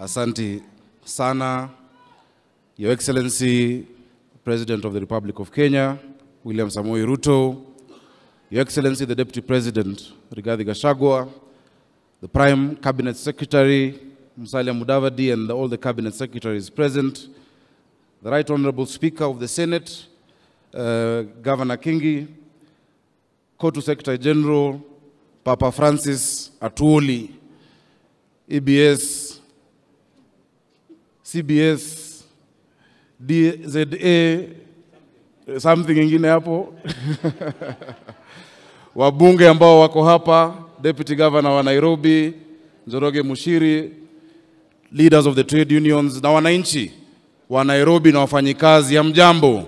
Asante sana, Your Excellency, President of the Republic of Kenya, William Samoei Ruto, Your Excellency, the Deputy President, Rigathi Gachagua, the Prime Cabinet Secretary, Musalia Mudavadi, and all the Cabinet Secretaries present, the Right Honorable Speaker of the Senate, Governor Kingi, Kotu Secretary General, Papa Francis Atuoli, EBS, CBS, DZA, something ingine hapo. Wabunge ambao wako hapa, Deputy Governor wa Nairobi, Njoroge Mushiri, leaders of the trade unions, na wananchi wa Nairobi na wafanyikazi, hamjambo.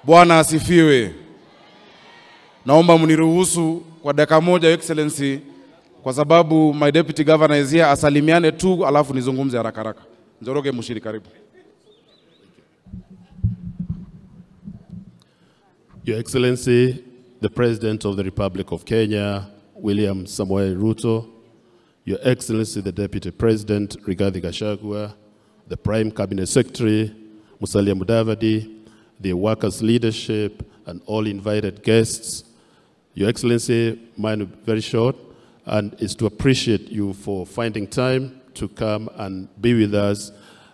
Bwana asifiwe. Naomba mniruhusu kwa dakika moja, Your Excellency, kwa sababu my Deputy Governor is here, asalimiane tu alafu nizungumze haraka haraka. Njoroge Mushiri, karibu. Your Excellency, the President of the Republic of Kenya, William Samoei Ruto, Your Excellency, the Deputy President, Rigathi Gachagua, the Prime Cabinet Secretary, Musalia Mudavadi, the workers' leadership, and all invited guests. Your Excellency, mine will be very short, and is to appreciate you for finding time to come and be with us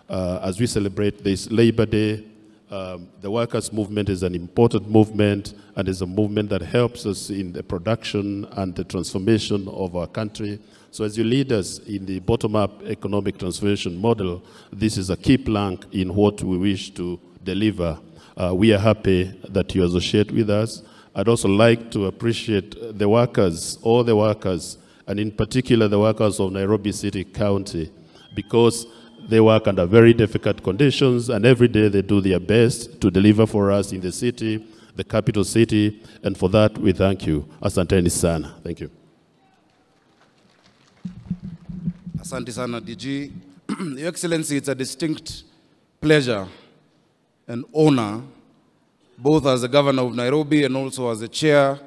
as we celebrate this Labor Day. The workers' movement is an important movement, and is a movement that helps us in the production and the transformation of our country. So as you lead us in the bottom-up economic transformation model, this is a key plank in what we wish to deliver. We are happy that you associate with us. I'd also like to appreciate the workers, all the workers, and in particular the workers of Nairobi City County, because they work under very difficult conditions, and every day they do their best to deliver for us in the city, the capital city, and for that we thank you. Asanteni sana. Thank you. Asante sana, DG. Your Excellency, it's a distinct pleasure and honor, both as the Governor of Nairobi and also as the Chair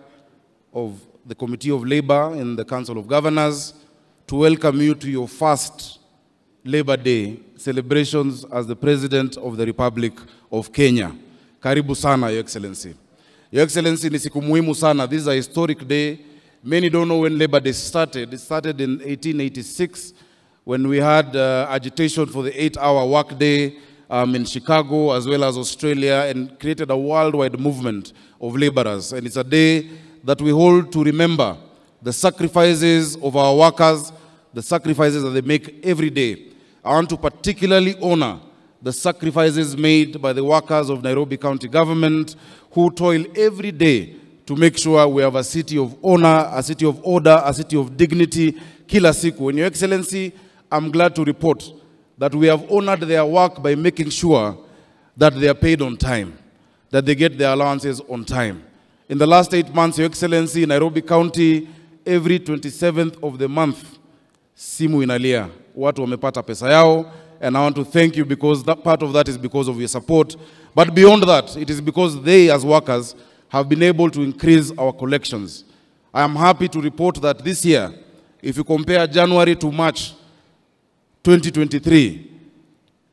of the Committee of Labor in the Council of Governors, to welcome you to your first Labor Day celebrations as the President of the Republic of Kenya. Karibu sana, Your Excellency. Your Excellency, ni siku muhimu sana. This is a historic day. Many don't know when Labor Day started. It started in 1886 when we had agitation for the 8-hour workday in Chicago as well as Australia, and created a worldwide movement of laborers. And it's a day that we hold to remember the sacrifices of our workers, the sacrifices that they make every day. I want to particularly honor the sacrifices made by the workers of Nairobi County Government, who toil every day to make sure we have a city of honor, a city of order, a city of dignity, kila siku. And Your Excellency, I'm glad to report that we have honored their work by making sure that they are paid on time, that they get their allowances on time. In the last 8 months, Your Excellency, Nairobi County, every 27th of the month, simu inalia, watu wamepata pesa yao, and I want to thank you because that part of that is because of your support. But beyond that, it is because they, as workers, have been able to increase our collections. I am happy to report that this year, if you compare January to March 2023,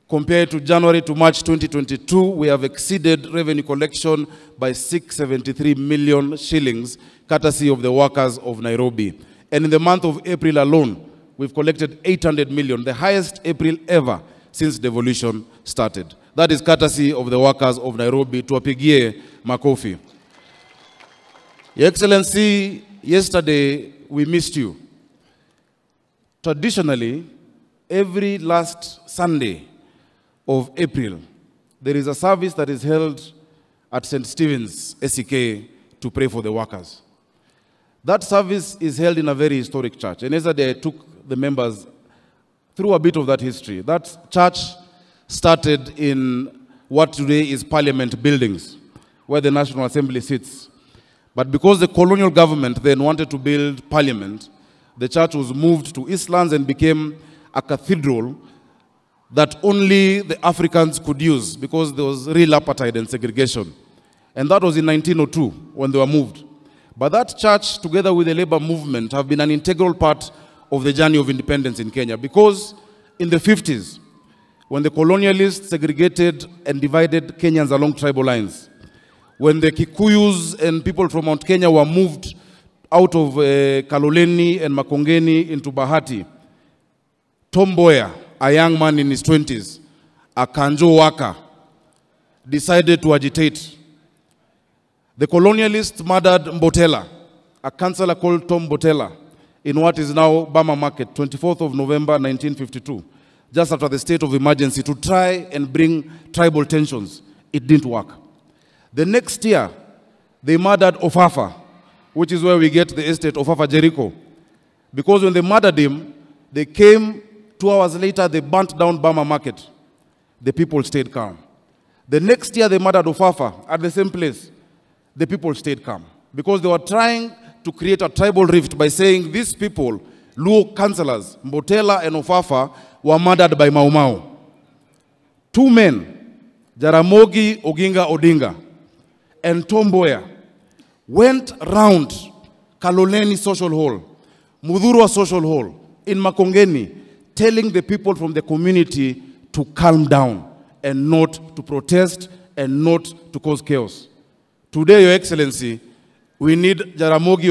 compared to January to March 2022, we have exceeded revenue collection by 673 million shillings, courtesy of the workers of Nairobi. And in the month of April alone, we've collected 800 million, the highest April ever since devolution started. That is courtesy of the workers of Nairobi. Tuwapigie makofi. Your Excellency, yesterday we missed you. Traditionally, every last Sunday of April, there is a service that is held at St. Stephen's, SEK, to pray for the workers. That service is held in a very historic church. And yesterday I took the members through a bit of that history. That church started in what today is Parliament buildings, where the National Assembly sits. But because the colonial government then wanted to build Parliament, the church was moved to Eastlands and became a cathedral that only the Africans could use because there was real apartheid and segregation. And that was in 1902 when they were moved. But that church, together with the labor movement, have been an integral part of the journey of independence in Kenya. Because in the 50s, when the colonialists segregated and divided Kenyans along tribal lines, when the Kikuyus and people from Mount Kenya were moved out of Kaloleni and Makongeni into Bahati, Tom Mboya, a young man in his 20s, a Kanjo Waka, decided to agitate. The colonialists murdered Mbotela, a councillor called Tom Mbotela, in what is now Bama Market, 24th of November 1952, just after the state of emergency, to try and bring tribal tensions. It didn't work. The next year, they murdered Ofafa, which is where we get the estate Ofafa Jericho. Because when they murdered him, they came 2 hours later, they burnt down Bama Market. The people stayed calm. The next year, they murdered Ofafa at the same place. The people stayed calm. Because they were trying to create a tribal rift by saying these people, Luo councillors, Mbotela and Ofafa, were murdered by Mau Mau. Two men, Jaramogi Oginga Odinga and Tom Mboya, went round Kaloleni Social Hall, Mudhurwa Social Hall, in Makongeni, telling the people from the community to calm down and not to protest and not to cause chaos. Today, Your Excellency, we need Jaramogi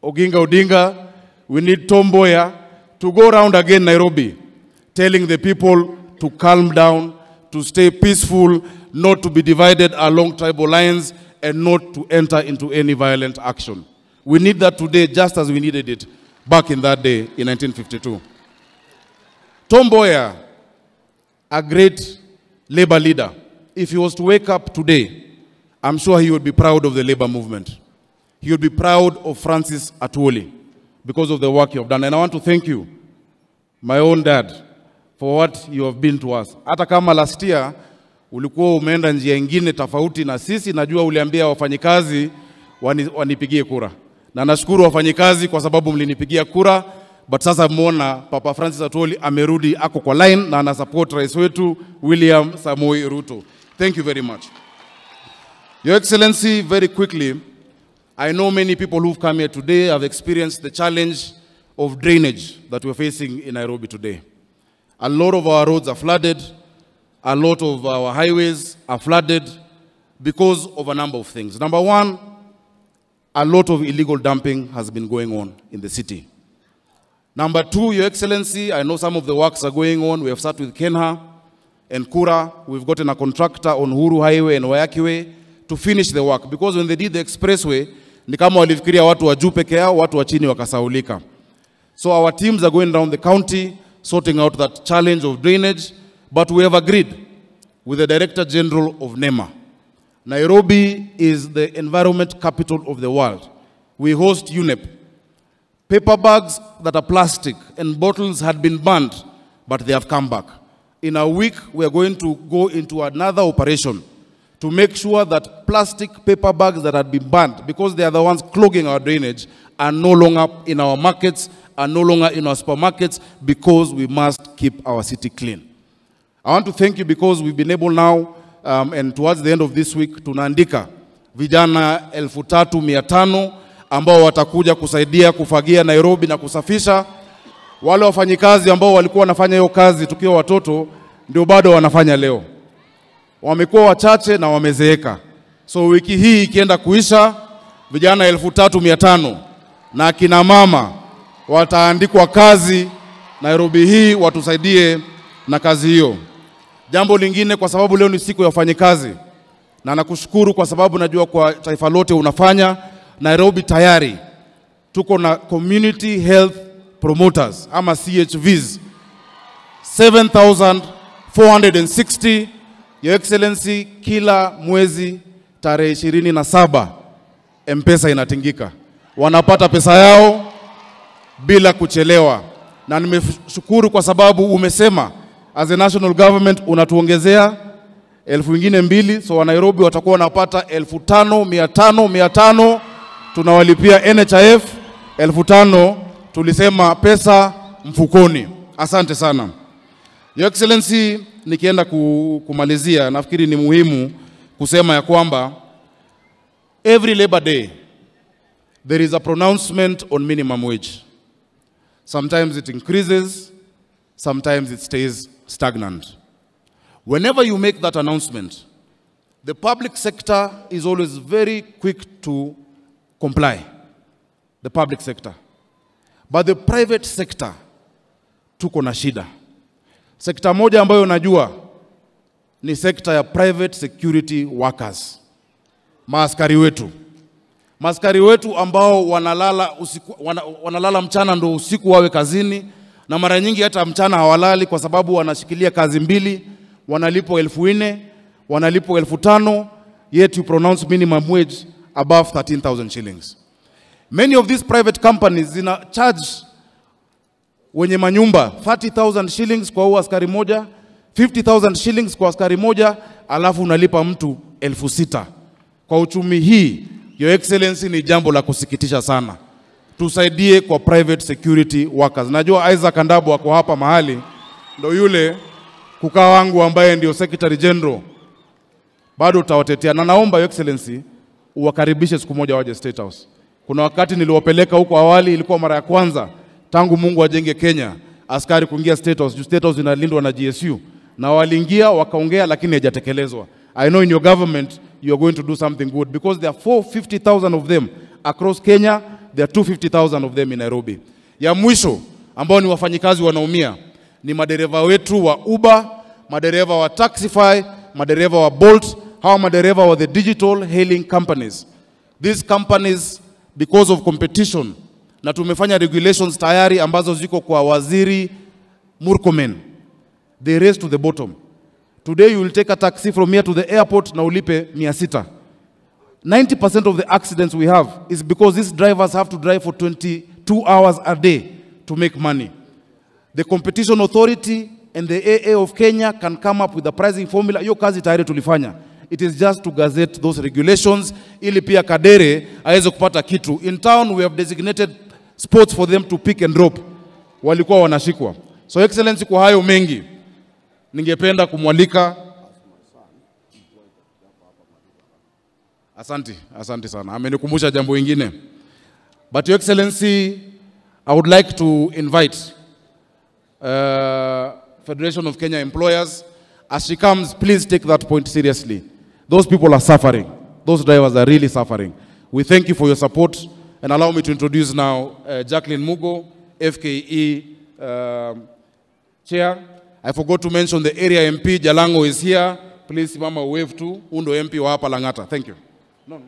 Oginga Odinga, we need Tom Mboya to go around again Nairobi, telling the people to calm down, to stay peaceful, not to be divided along tribal lines, and not to enter into any violent action. We need that today just as we needed it back in that day in 1952. Tom Mboya, a great labor leader, if he was to wake up today, I'm sure he would be proud of the labor movement. He would be proud of Francis Atwoli because of the work you have done. And I want to thank you, my own dad, for what you have been to us. Hata kama last year, ulikuwa umeenda njia ingine tofauti na sisi, najua uliambia wafanyikazi wanipigie kura. Na nashukuru wafanyikazi kwa sababu mlinipigia kura, but sasa muona Papa Francis Atwoli amerudi ako kwa line na ana support rais wetu William Samoei Ruto. Thank you very much. Your Excellency, very quickly, I know many people who've come here today have experienced the challenge of drainage that we're facing in Nairobi today. A lot of our roads are flooded. A lot of our highways are flooded because of a number of things. Number one, a lot of illegal dumping has been going on in the city. Number two, Your Excellency, I know some of the works are going on. We have started with Kenha and Kura. We've gotten a contractor on Huru Highway and Wayaki Way to finish the work. Because when they did the expressway, ni kama walifikiria watu wa juu peke yao, watu wa chini wakasaulika. So our teams are going around the county, sorting out that challenge of drainage, but we have agreed with the Director General of NEMA. Nairobi is the environment capital of the world. We host UNEP. Paper bags that are plastic and bottles had been banned, but they have come back. In a week, we are going to go into another operation to make sure that plastic paper bags that had been banned, because they are the ones clogging our drainage, are no longer in our markets, are no longer in our supermarkets, because we must keep our city clean. I want to thank you because we've been able now, and towards the end of this week, tunaandika vijana 3,500 ambao watakuja kusaidia kufagia Nairobi na kusafisha. Wale wafanyikazi ambao walikuwa wanafanya hiyo kazi tukiwa watoto, ndio bado wanafanya leo. Wamekuwa wachache na wamezeeka. So wiki hii ikienda kuisha, vijana 3,500 na akina mama wataandikwa kazi Nairobi hii, watusaidie na kazi hiyo. Jambo lingine, kwa sababu leo ni siku ya wafanyikazi, na nakushukuru kwa sababu najua kwa taifa lote unafanya. Nairobi tayari tuko na community health promoters ama CHVs 7,460. Your Excellency, kila mwezi tarehe 27 M-Pesa inatingika. Wanapata pesa yao bila kuchelewa. Na nimeshukuru kwa sababu umesema as a national government unatuongezea 2,000, so wa Nairobi watakuwa wanapata 5,500. Tunawalipia NHIF 5,000. Tulisema pesa mfukoni. Asante sana. Your Excellency, nikienda kumalizia, nafikiri ni muhimu kusema ya kwamba every Labor Day there is a pronouncement on minimum wage. Sometimes it increases, sometimes it stays stagnant. Whenever you make that announcement, the public sector is always very quick to comply, the public sector. But the private sector, tuko na shida. Sekta moja ambayo najua ni sekta ya private security workers. Maaskari wetu. Maaskari wetu ambao wanalala mchana ndo usiku wawe kazini, na mara nyingi hata mchana hawalali kwa sababu wanashikilia kazi mbili, wanalipo 4,000, wanalipo 5,000, yet you pronounce minimum wage above 13,000 shillings. Many of these private companies zina charge wenye manyumba 30,000 shillings kwa huo askari moja, 50,000 shillings kwa askari moja, alafu unalipa mtu 6,000. Kwa uchumi hii, Your Excellency, ni jambo la kusikitisha sana. Tusaidie kwa private security workers. Najua Isaac Andabo wako hapa mahali, ndo yule kukaa wangu ambaye ndio Secretary General. Bado utawatetea, na naomba Your Excellency uwakaribishe siku moja waje State House. Kuna wakati niliwapeleka huko awali, ilikuwa mara ya kwanza tangu Mungu ajenge Kenya askari kuingia State House. State House inalindwa na GSU, na waliingia wakaongea, lakini haijatekelezwa. I know in your government you are going to do something good, because there are 450,000 of them across Kenya, there are 250,000 of them in Nairobi. Ya mwisho ambao ni wafanyikazi wanaumia ni madereva wetu wa Uber, madereva wa Taxify, madereva wa Bolt, hawa madereva wa the digital hailing companies. These companies, because of competition, na tumefanya regulations tayari ambazo ziko kwa Waziri Murkomen, they race to the bottom. Today you will take a taxi from here to the airport na ulipe 600. 90% of the accidents we have is because these drivers have to drive for 22 hours a day to make money. The Competition Authority and the AA of Kenya can come up with a pricing formula. Hiyo kazi tayari tulifanya. It is just to gazette those regulations ili pia Kadere aweze kupata kitu. In town we have designated spots for them to pick and drop. Walikuwa wanashikwa. So Excellency, kwa hayo mengi ningependa kumwalika. Asante sana. Amenikumbusha jambo lingine. But Your Excellency, I would like to invite Federation of Kenya Employers. As she comes, please take that point seriously. Those people are suffering. Those drivers are really suffering. We thank you for your support. And allow me to introduce now Jacqueline Mugo, FKE Chair. I forgot to mention the area MP, Jalango, is here. Please, Mama, wave to Undo MP wa hapa Langata. Thank you. No.